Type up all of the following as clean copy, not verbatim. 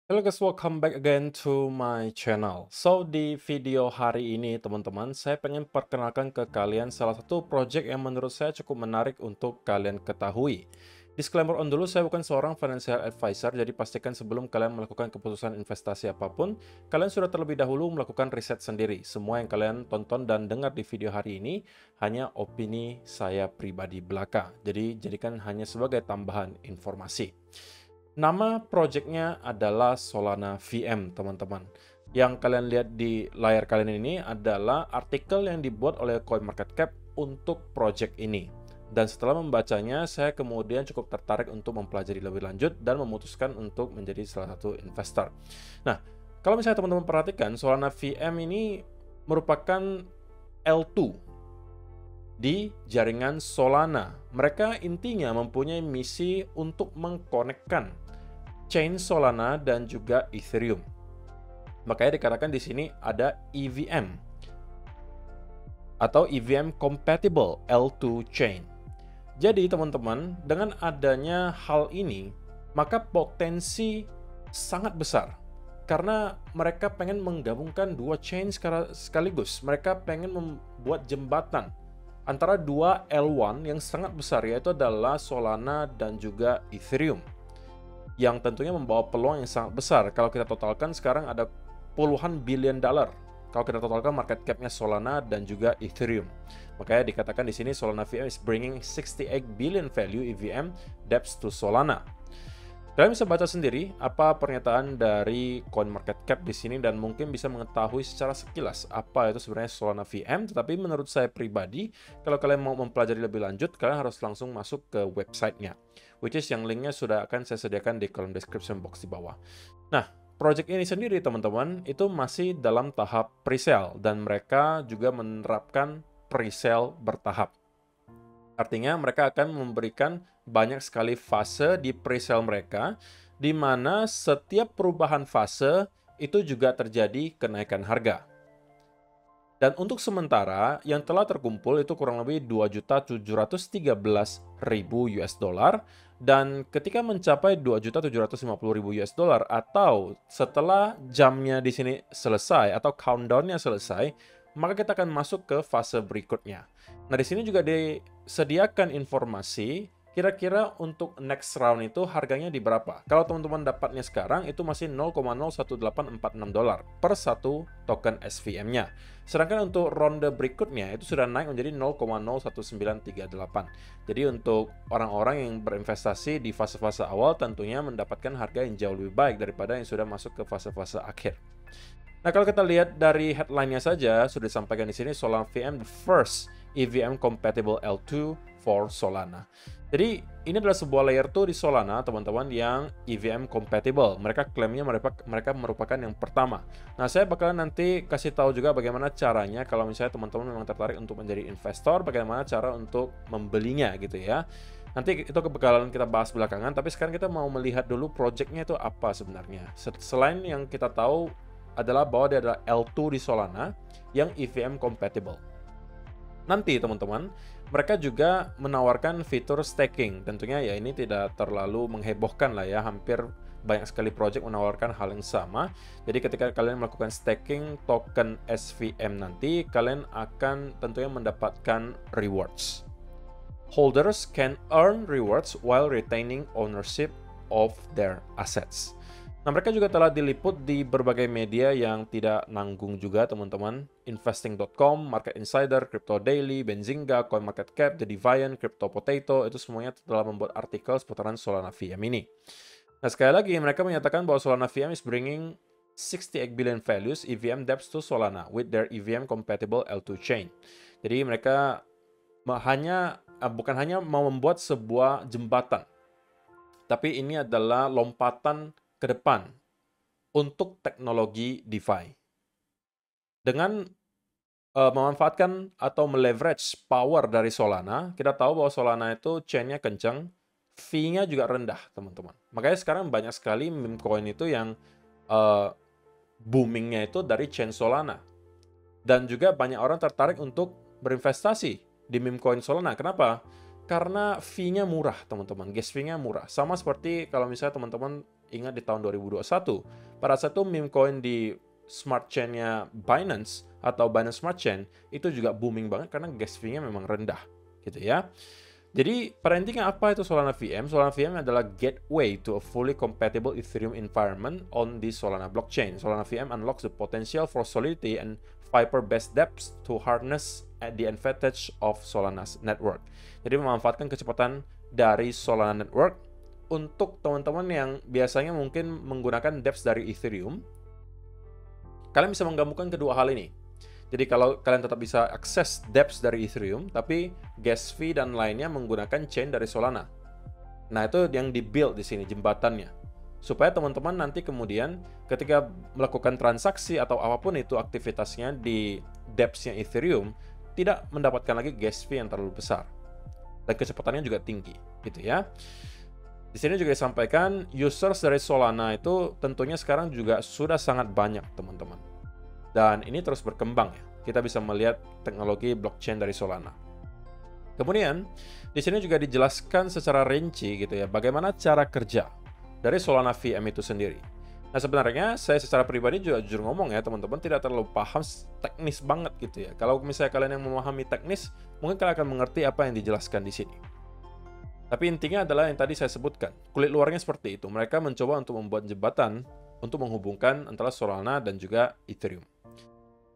Hello guys, welcome back again to my channel. So, di video hari ini teman-teman, saya pengen perkenalkan ke kalian salah satu project yang menurut saya cukup menarik untuk kalian ketahui. Disclaimer on dulu, saya bukan seorang financial advisor, jadi pastikan sebelum kalian melakukan keputusan investasi apapun, kalian sudah terlebih dahulu melakukan riset sendiri. Semua yang kalian tonton dan dengar di video hari ini hanya opini saya pribadi belaka. Jadi, jadikan hanya sebagai tambahan informasi. Nama projectnya adalah Solana VM, teman-teman. Yang kalian lihat di layar kalian ini adalah artikel yang dibuat oleh CoinMarketCap untuk project ini. Dan setelah membacanya, saya kemudian cukup tertarik untuk mempelajari lebih lanjut dan memutuskan untuk menjadi salah satu investor. Nah, kalau misalnya teman-teman perhatikan, Solana VM ini merupakan L2 di jaringan Solana. Mereka intinya mempunyai misi untuk mengkonekkan chain Solana dan juga Ethereum. Makanya dikatakan di sini ada EVM atau EVM compatible L2 chain. Jadi teman-teman, dengan adanya hal ini, maka potensi sangat besar karena mereka pengen menggabungkan dua chain sekaligus. Mereka pengen membuat jembatan antara dua L1 yang sangat besar, yaitu adalah Solana dan juga Ethereum, yang tentunya membawa peluang yang sangat besar. Kalau kita totalkan sekarang ada puluhan billion dollar. Kalau kita totalkan market cap-nya Solana dan juga Ethereum. Makanya dikatakan di sini Solana VM is bringing 68 billion value EVM dApps to Solana. Kalian bisa baca sendiri apa pernyataan dari CoinMarketCap di sini dan mungkin bisa mengetahui secara sekilas apa itu sebenarnya Solana VM. Tetapi menurut saya pribadi, kalau kalian mau mempelajari lebih lanjut, kalian harus langsung masuk ke websitenya, which is yang linknya sudah akan saya sediakan di kolom description box di bawah. Nah, project ini sendiri teman-teman itu masih dalam tahap pre-sale dan mereka juga menerapkan pre-sale bertahap. Artinya mereka akan memberikan banyak sekali fase di pre-sale mereka, di mana setiap perubahan fase itu juga terjadi kenaikan harga. Dan untuk sementara, yang telah terkumpul itu kurang lebih 2.713.000 US dollar, dan ketika mencapai 2.750.000 US dollar atau setelah jamnya di sini selesai atau countdown-nya selesai, maka kita akan masuk ke fase berikutnya. Nah, di sini juga disediakan informasi kira-kira untuk next round itu harganya di berapa. Kalau teman-teman dapatnya sekarang itu masih 0,01846 dolar per satu token SVM-nya. Sedangkan untuk ronde berikutnya itu sudah naik menjadi 0,01938. Jadi untuk orang-orang yang berinvestasi di fase-fase awal tentunya mendapatkan harga yang jauh lebih baik daripada yang sudah masuk ke fase-fase akhir. Nah, kalau kita lihat dari headline-nya saja, sudah disampaikan di sini, Solana VM, the first EVM compatible L2 for Solana. Jadi, ini adalah sebuah layer 2 di Solana, teman-teman, yang EVM compatible. Mereka klaimnya mereka merupakan yang pertama. Nah, saya bakalan nanti kasih tahu juga bagaimana caranya kalau misalnya teman-teman memang tertarik untuk menjadi investor, bagaimana cara untuk membelinya gitu ya. Nanti itu bakalan kita bahas belakangan, tapi sekarang kita mau melihat dulu project-nya itu apa sebenarnya. Selain yang kita tahu adalah bahwa dia adalah L2 di Solana yang EVM compatible. Nanti teman-teman, mereka juga menawarkan fitur staking. Tentunya ya ini tidak terlalu menghebohkan lah ya, hampir banyak sekali project menawarkan hal yang sama. Jadi ketika kalian melakukan staking token SVM nanti, kalian akan tentunya mendapatkan rewards. Holders can earn rewards while retaining ownership of their assets. Nah, mereka juga telah diliput di berbagai media yang tidak nanggung juga, teman-teman. Investing.com, Market Insider, Crypto Daily, Benzinga, CoinMarketCap, The Deviant, Crypto Potato, itu semuanya telah membuat artikel seputaran Solana VM ini. Nah, sekali lagi, mereka menyatakan bahwa Solana VM is bringing 68 billion values EVM dApps to Solana with their EVM compatible L2 chain. Jadi mereka bukan hanya mau membuat sebuah jembatan, tapi ini adalah lompatan ke depan untuk teknologi DeFi. Dengan memanfaatkan atau meleverage power dari Solana, kita tahu bahwa Solana itu chain-nya kencang, fee-nya juga rendah, teman-teman. Makanya sekarang banyak sekali meme coin itu yang booming-nya itu dari chain Solana. Dan juga banyak orang tertarik untuk berinvestasi di meme coin Solana. Kenapa? Karena fee-nya murah, teman-teman. Gas fee-nya murah. Sama seperti kalau misalnya teman-teman ingat di tahun 2021, pada saat itu meme coin di smart chain-nya Binance atau Binance Smart Chain itu juga booming banget karena gas fee-nya memang rendah, gitu ya. Jadi, pada intinya apa itu Solana VM? Solana VM adalah gateway to a fully compatible Ethereum environment on the Solana blockchain. Solana VM unlocks the potential for Solidity and Vyper-based dApps to harness the advantage of Solana's network. Jadi, memanfaatkan kecepatan dari Solana Network untuk teman-teman yang biasanya mungkin menggunakan dApps dari Ethereum. Kalian bisa menggabungkan kedua hal ini. Jadi kalau kalian tetap bisa akses dApps dari Ethereum, tapi gas fee dan lainnya menggunakan chain dari Solana. Nah, itu yang di-build di sini, jembatannya. Supaya teman-teman nanti kemudian ketika melakukan transaksi atau apapun itu aktivitasnya di dApps-nya Ethereum, tidak mendapatkan lagi gas fee yang terlalu besar. Dan kecepatannya juga tinggi, gitu ya. Di sini juga disampaikan, users dari Solana itu tentunya sekarang juga sudah sangat banyak, teman-teman. Dan ini terus berkembang ya. Kita bisa melihat teknologi blockchain dari Solana. Kemudian, di sini juga dijelaskan secara rinci gitu ya, bagaimana cara kerja dari Solana VM itu sendiri. Nah, sebenarnya saya secara pribadi juga jujur ngomong ya, teman-teman tidak terlalu paham teknis banget gitu ya. Kalau misalnya kalian yang memahami teknis, mungkin kalian akan mengerti apa yang dijelaskan di sini. Tapi intinya adalah yang tadi saya sebutkan, kulit luarnya seperti itu. Mereka mencoba untuk membuat jembatan untuk menghubungkan antara Solana dan juga Ethereum.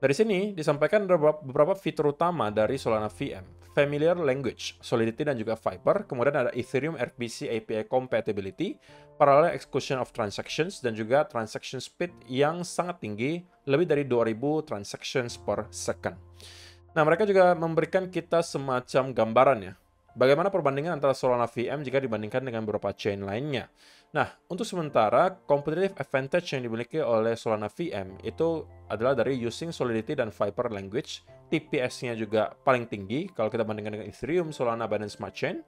Dari sini disampaikan beberapa fitur utama dari Solana VM. Familiar Language, Solidity dan juga Vyper. Kemudian ada Ethereum RPC API Compatibility, Parallel Execution of Transactions, dan juga Transaction Speed yang sangat tinggi, lebih dari 2000 transactions per second. Nah, mereka juga memberikan kita semacam gambaran ya, bagaimana perbandingan antara Solana VM jika dibandingkan dengan beberapa chain lainnya. Nah, untuk sementara, competitive advantage yang dimiliki oleh Solana VM itu adalah dari using Solidity dan Vyper language. TPS-nya juga paling tinggi kalau kita bandingkan dengan Ethereum, Solana, Binance Smart Chain.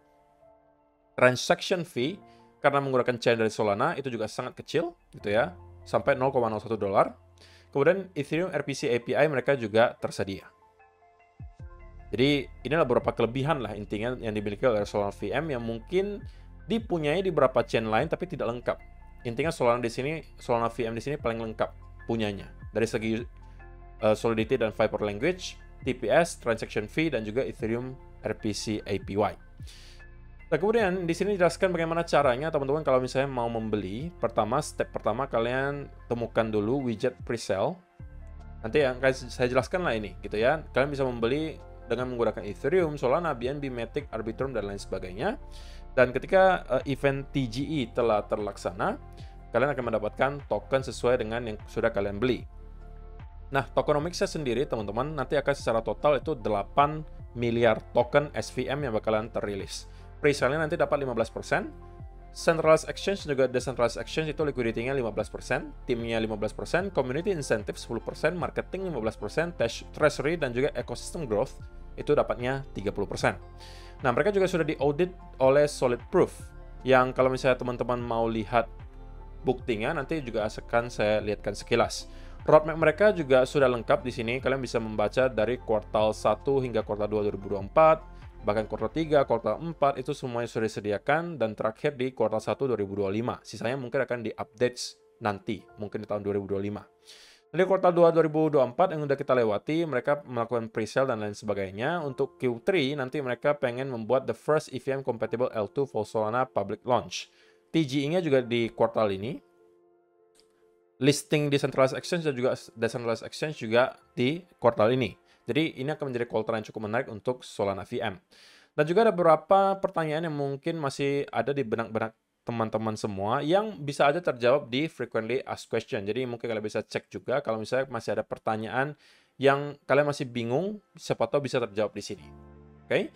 Transaction fee, karena menggunakan chain dari Solana, itu juga sangat kecil, gitu ya, sampai $0.01. Kemudian Ethereum RPC API mereka juga tersedia. Jadi, inilah beberapa kelebihan lah intinya yang dimiliki oleh Solana VM yang mungkin dipunyai di beberapa chain lain tapi tidak lengkap. Intinya Solana VM di sini paling lengkap punyanya dari segi Solidity dan Vyper language, TPS, transaction fee dan juga Ethereum RPC API. Nah, kemudian di sini dijelaskan bagaimana caranya teman-teman kalau misalnya mau membeli. Step pertama kalian temukan dulu widget presale. Nanti yang saya jelaskan lah ini gitu ya. Kalian bisa membeli dengan menggunakan Ethereum, Solana, BNB, Matic, Arbitrum, dan lain sebagainya. Dan ketika event TGE telah terlaksana, kalian akan mendapatkan token sesuai dengan yang sudah kalian beli. Nah, tokenomics-nya sendiri, teman-teman, nanti akan secara total itu 8 miliar token SVM yang bakalan terilis. Pre-sale-nya nanti dapat 15%, Centralized Exchange juga Decentralized Exchange itu liquidity-nya 15%, timnya 15%, Community Incentive 10%, Marketing 15%, Treasury dan juga Ecosystem Growth itu dapatnya 30%. Nah, mereka juga sudah diaudit oleh Solid Proof, yang kalau misalnya teman-teman mau lihat buktinya, nanti juga akan saya lihatkan sekilas. Roadmap mereka juga sudah lengkap di sini, kalian bisa membaca dari kuartal 1 hingga kuartal 2 2024, bahkan kuartal 3, kuartal 4, itu semuanya sudah disediakan, dan terakhir di kuartal 1 2025. Sisanya mungkin akan di-update nanti, mungkin di tahun 2025. Di kuartal 2 2024 yang sudah kita lewati, mereka melakukan pre-sale dan lain sebagainya. Untuk Q3, nanti mereka pengen membuat the first EVM compatible L2 for Solana public launch. TGE-nya juga di kuartal ini. Listing di Centralized Exchange dan juga Decentralized Exchange juga di kuartal ini. Jadi ini akan menjadi kuartal yang cukup menarik untuk Solana VM. Dan juga ada beberapa pertanyaan yang mungkin masih ada di benak-benak teman-teman semua yang bisa aja terjawab di frequently asked question. Jadi mungkin kalian bisa cek juga kalau misalnya masih ada pertanyaan yang kalian masih bingung, siapa tahu bisa terjawab di sini. Oke?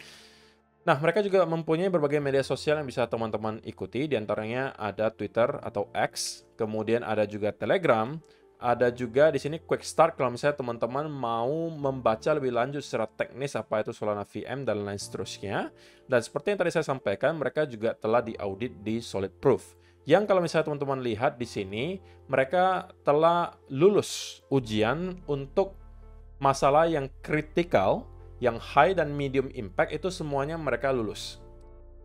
Nah, mereka juga mempunyai berbagai media sosial yang bisa teman-teman ikuti. Di antaranya ada Twitter atau X, kemudian ada juga Telegram, ada juga di sini quick start kalau misalnya teman-teman mau membaca lebih lanjut secara teknis apa itu Solana VM dan lain seterusnya. Dan seperti yang tadi saya sampaikan, mereka juga telah diaudit di Solid Proof. Yang kalau misalnya teman-teman lihat di sini, mereka telah lulus ujian untuk masalah yang kritikal, yang high dan medium impact itu semuanya mereka lulus.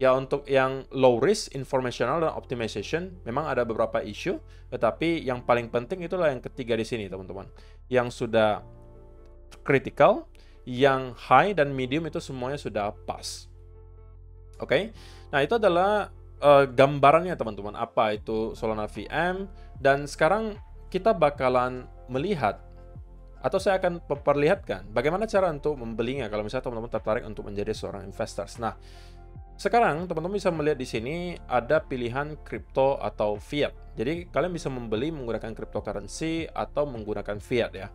Ya untuk yang low risk, informational, dan optimization, memang ada beberapa isu, tetapi yang paling penting itulah yang ketiga di sini, teman-teman. Yang sudah critical, yang high dan medium itu semuanya sudah pas. Oke, nah itu adalah gambarannya teman-teman, apa itu Solana VM, dan sekarang kita bakalan melihat, atau saya akan memperlihatkan bagaimana cara untuk membelinya kalau misalnya teman-teman tertarik untuk menjadi seorang investor. Nah, sekarang teman-teman bisa melihat di sini ada pilihan kripto atau fiat. Jadi kalian bisa membeli menggunakan cryptocurrency atau menggunakan fiat ya.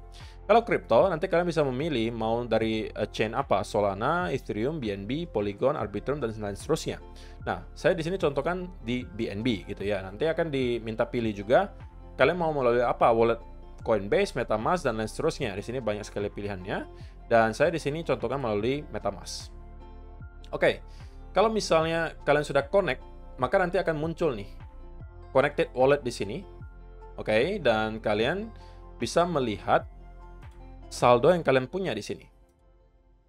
Kalau kripto nanti kalian bisa memilih mau dari chain apa, Solana, Ethereum, BNB, Polygon, Arbitrum, dan lain seterusnya. Nah, saya di sini contohkan di BNB gitu ya. Nanti akan diminta pilih juga kalian mau melalui apa, wallet Coinbase, MetaMask, dan lain seterusnya. Di sini banyak sekali pilihannya. Dan saya di sini contohkan melalui MetaMask. Oke, kalau misalnya kalian sudah connect, maka nanti akan muncul nih connected wallet di sini. Oke, dan kalian bisa melihat saldo yang kalian punya di sini.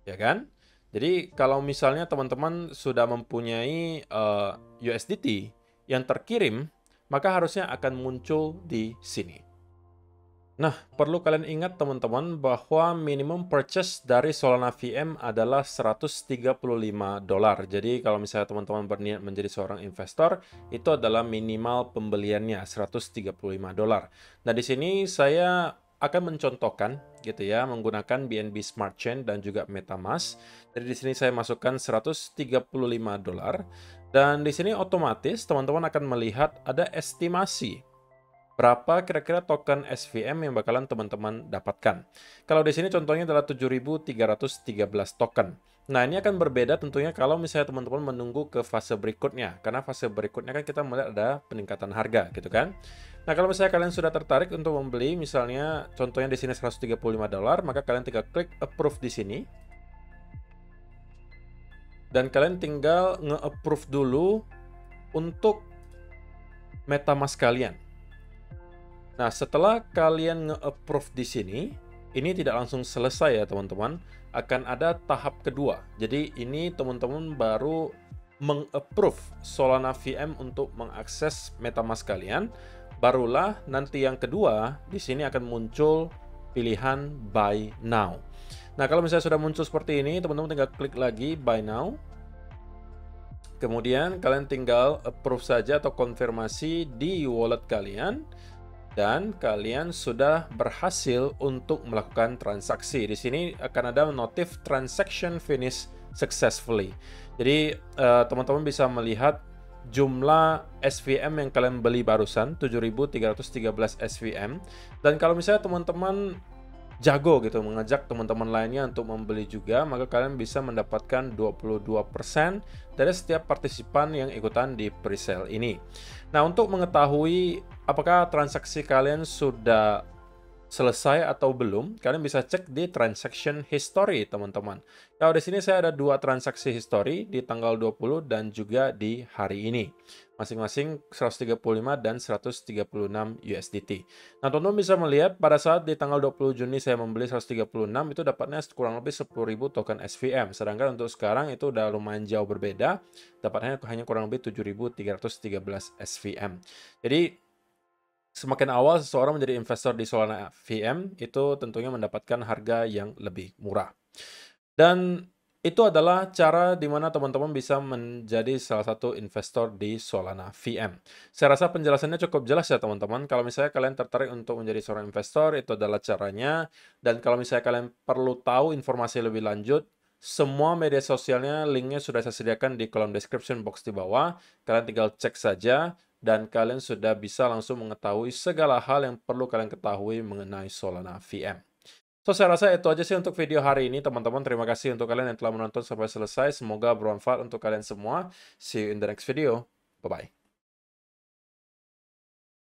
Ya kan? Jadi kalau misalnya teman-teman sudah mempunyai USDT yang terkirim, maka harusnya akan muncul di sini. Nah, perlu kalian ingat teman-teman bahwa minimum purchase dari Solana VM adalah $135. Jadi kalau misalnya teman-teman berniat menjadi seorang investor, itu adalah minimal pembeliannya $135. Nah, di sini saya akan mencontohkan gitu ya menggunakan BNB Smart Chain dan juga MetaMask. Jadi di sini saya masukkan $135 dan di sini otomatis teman-teman akan melihat ada estimasi berapa kira-kira token SVM yang bakalan teman-teman dapatkan. Kalau di sini contohnya adalah 7.313 token. Nah, ini akan berbeda tentunya kalau misalnya teman-teman menunggu ke fase berikutnya. Karena fase berikutnya kan kita melihat ada peningkatan harga, gitu kan. Nah, kalau misalnya kalian sudah tertarik untuk membeli, misalnya contohnya di sini $135, maka kalian tinggal klik approve di sini. Dan kalian tinggal nge-approve dulu untuk MetaMask kalian. Nah, setelah kalian nge-approve di sini, ini tidak langsung selesai ya teman-teman, akan ada tahap kedua. Jadi ini teman-teman baru meng-approve Solana VM untuk mengakses MetaMask kalian, barulah nanti yang kedua di sini akan muncul pilihan buy now. Nah, kalau misalnya sudah muncul seperti ini, teman-teman tinggal klik lagi buy now. Kemudian kalian tinggal approve saja atau konfirmasi di wallet kalian. Dan kalian sudah berhasil untuk melakukan transaksi. Di sini akan ada notif transaction finish successfully. Jadi teman-teman bisa melihat jumlah SVM yang kalian beli barusan 7.313 SVM. Dan kalau misalnya teman-teman jago gitu mengajak teman-teman lainnya untuk membeli juga, maka kalian bisa mendapatkan 22% dari setiap partisipan yang ikutan di presale ini. Nah, untuk mengetahui apakah transaksi kalian sudah selesai atau belum, kalian bisa cek di transaction history, teman-teman. Kalau di sini saya ada 2 transaksi history di tanggal 20 dan juga di hari ini. Masing-masing 135 dan 136 USDT. Nah, teman-teman bisa melihat pada saat di tanggal 20 Juni saya membeli 136 itu dapatnya kurang lebih 10.000 token SVM. Sedangkan untuk sekarang itu udah lumayan jauh berbeda, dapatnya hanya kurang lebih 7.313 SVM. Jadi semakin awal seseorang menjadi investor di Solana VM, itu tentunya mendapatkan harga yang lebih murah. Dan itu adalah cara di mana teman-teman bisa menjadi salah satu investor di Solana VM. Saya rasa penjelasannya cukup jelas ya teman-teman. Kalau misalnya kalian tertarik untuk menjadi seorang investor, itu adalah caranya. Dan kalau misalnya kalian perlu tahu informasi lebih lanjut, semua media sosialnya, linknya sudah saya sediakan di kolom description box di bawah. Kalian tinggal cek saja. Dan kalian sudah bisa langsung mengetahui segala hal yang perlu kalian ketahui mengenai Solana VM. So, saya rasa itu aja sih untuk video hari ini, teman-teman. Terima kasih untuk kalian yang telah menonton sampai selesai. Semoga bermanfaat untuk kalian semua. See you in the next video. Bye-bye.